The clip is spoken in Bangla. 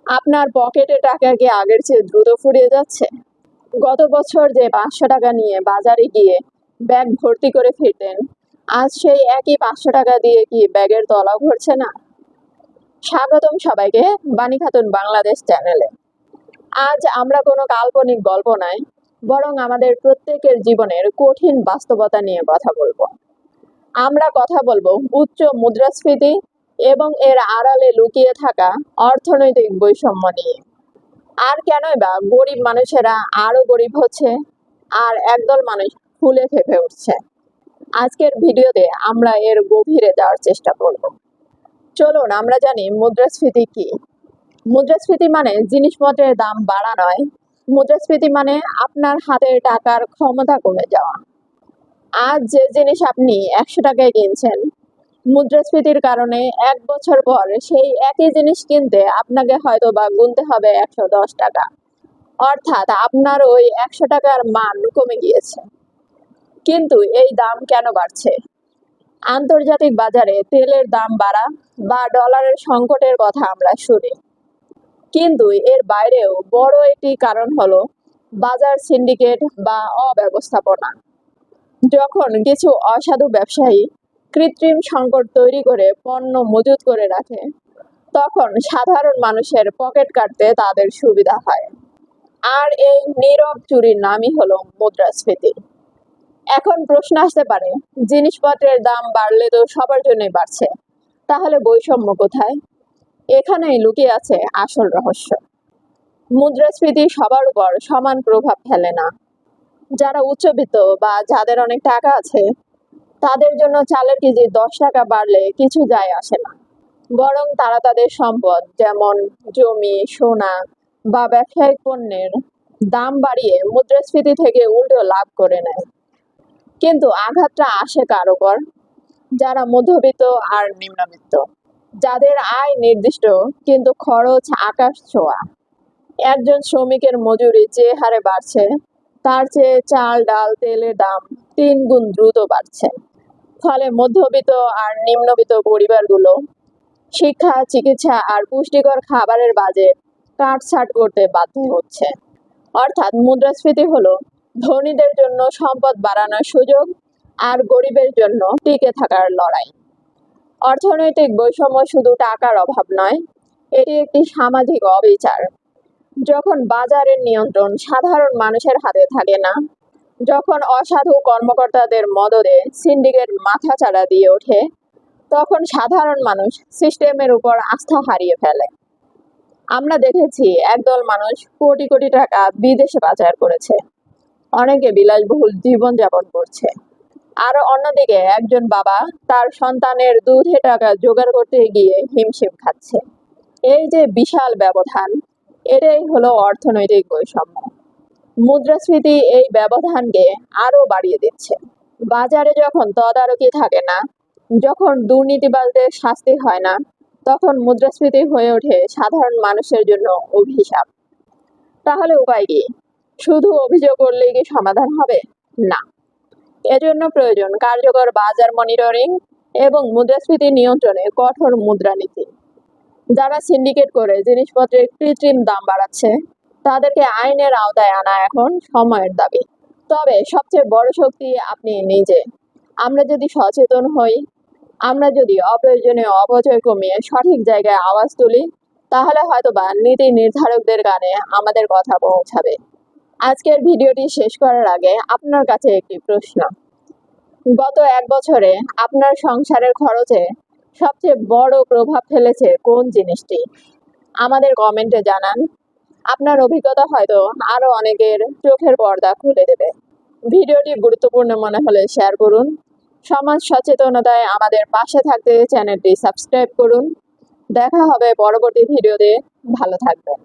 আপনার পকেটে টাকা কি আগের চেয়ে দ্রুত ফুরিয়ে যাচ্ছে? গত বছর যে 500 টাকা নিয়ে বাজারে গিয়ে ব্যাগ ভর্তি করে ফিরতেন, আজ সেই একই 500 টাকা দিয়ে কি ব্যাগের তলা ভরছে না? স্বাগতম সবাইকে বাণী খাতুন বাংলাদেশ চ্যানেলে। আজ আমরা কোনো কাল্পনিক গল্প নয়, বরং আমাদের প্রত্যেকের জীবনের কঠিন বাস্তবতা নিয়ে কথা বলবো। আমরা কথা বলবো উচ্চ মুদ্রাস্ফীতি এবং এর আড়ালে লুকিয়ে থাকা অর্থনৈতিক বৈষম্য নিয়ে। আর কেনই বা গরিব মানুষেরা আরো গরিব হচ্ছে, আর একদল মানুষ ফুলে ফেঁপে উঠছে। আজকের ভিডিওতে আমরা এর গভীরে যাওয়ার চেষ্টা করব। চলুন আমরা জানি মুদ্রাস্ফীতি কি। মুদ্রাস্ফীতি মানে জিনিসপত্রের দাম বাড়া নয়, মুদ্রাস্ফীতি মানে আপনার হাতের টাকার ক্ষমতা কমে যাওয়া। আজ যে জিনিস আপনি 100 টাকায় কিনছেন, মুদ্রাস্ফীতির কারণে 1 বছর পর সেই একই জিনিস কিনতে আপনাকে হয়তো বা গুনতে হবে 110 টাকা। অর্থাৎ আপনার ওই 100 টাকার মান কমে গিয়েছে। কিন্তু এই দাম কেন বাড়ছে? আন্তর্জাতিক বাজারে তেলের দাম বাড়া বা ডলারের সংকটের কথা আমরা শুনি, কিন্তু এর বাইরেও বড় একটি কারণ হলো বাজার সিন্ডিকেট বা অব্যবস্থাপনা। যখন কিছু অসাধু ব্যবসায়ী কৃত্রিম সংকট তৈরি করে পণ্য মজুত করে রাখে, তখন সাধারণ মানুষের পকেট কাটতে তাদের সুবিধা হয়। আর এই নীরব চুরির নামই হলো মুদ্রাস্ফীতি। এখন প্রশ্ন আসতে পারে, জিনিসপত্রের দাম বাড়লে তো সবার জন্যই বাড়ছে, তাহলে বৈষম্য কোথায়? এখানেই লুকিয়ে আছে আসল রহস্য। মুদ্রাস্ফীতি সবার উপর সমান প্রভাব ফেলে না। যারা উচ্চবিত্ত বা যাদের অনেক টাকা আছে, তাদের জন্য চালের কেজি 10 টাকা বাড়লে কিছু যায় আসে না, বরং তারা তাদের সম্পদ যেমন জমি, সোনা বা ব্যবসায়িক পণ্যের দাম বাড়িয়ে মুদ্রাস্ফীতি থেকে উল্টো লাভ করে নেয়। কিন্তু আঘাতটা আসে কার উপর? যারা মধ্যবিত্ত আর নিম্নবিত্ত, যাদের আয় নির্দিষ্ট কিন্তু খরচ আকাশ ছোঁয়া। একজন শ্রমিকের মজুরি যে হারে বাড়ছে, তার চেয়ে চাল, ডাল, তেলের দাম 3 গুণ দ্রুত বাড়ছে। ফলে মধ্যবিত্ত আর নিম্নবিত্ত পরিবারগুলো শিক্ষা, চিকিৎসা আর পুষ্টিকর খাবারের বাজেট কাটছাঁট করতে বাধ্য হচ্ছে। অর্থাৎ মুদ্রাস্ফীতি হলো ধনীদের জন্য সম্পদ বাড়ানোর সুযোগ আর গরিবের জন্য টিকে থাকার লড়াই। অর্থনৈতিক বৈষম্য শুধু টাকার অভাব নয়, এটি একটি সামাজিক অবিচার। যখন বাজারের নিয়ন্ত্রণ সাধারণ মানুষের হাতে থাকে না, যখন অসাধু কর্মকর্তাদের মদদে সিন্ডিকেট মাথাচাড়া দিয়ে ওঠে, তখন সাধারণ মানুষ সিস্টেমের উপর আস্থা হারিয়ে ফেলে। আমরা দেখেছি একদল মানুষ কোটি কোটি টাকা বিদেশে পাচার করেছে, অনেকে বিলাসবহুল জীবনযাপন করছে, আর অন্যদিকে একজন বাবা তার সন্তানের দুধে টাকা জোগাড় করতে গিয়ে হিমশিম খাচ্ছে। এই যে বিশাল ব্যবধান, এটাই হলো অর্থনৈতিক বৈষম্য। মুদ্রাস্ফীতি এই ব্যবধানকে আরো বাড়িয়ে দিচ্ছে। বাজারে যখন তদারকি থাকে না, যখন দুর্নীতিবাজদের শাস্তি হয় না, তখন মুদ্রাস্ফীতি হয়ে ওঠে সাধারণ মানুষের জন্য অভিশাপ। তাহলে উপায় কি? শুধু অভিযোগ করলেই কি সমাধান হবে? না, এজন্য প্রয়োজন কার্যকর বাজার মনিটরিং এবং মুদ্রাস্ফীতি নিয়ন্ত্রণে কঠোর মুদ্রানীতি। যারা সিন্ডিকেট করে জিনিসপত্রের কৃত্রিম দাম বাড়াচ্ছে, তাদেরকে আইনের আওতায় আনা এখন সময়ের দাবি। তবে সবচেয়ে বড় শক্তি আপনি নিজে। আমরা যদি সচেতন হই, আমরা যদি অপ্রয়োজনীয় অপচয় কমিয়ে সঠিক জায়গায় আওয়াজ তুলি, তাহলে হয়তোবা নীতি নির্ধারকদের কানে আমাদের কথা পৌঁছাবে। আজকের ভিডিওটি শেষ করার আগে আপনার কাছে একটি প্রশ্ন। গত 1 বছরে আপনার সংসারের খরচে সবচেয়ে বড় প্রভাব ফেলেছে কোন জিনিসটি? আমাদের কমেন্টে জানান। আপনার অভিজ্ঞতা হয়তো আরো অনেকের চোখের পর্দা খুলে দেবে। ভিডিওটি গুরুত্বপূর্ণ মনে হলে শেয়ার করুন। সমাজ সচেতনতায় আমাদের পাশে থাকতে চ্যানেলটি সাবস্ক্রাইব করুন। দেখা হবে পরবর্তী ভিডিওতে। ভালো থাকবেন।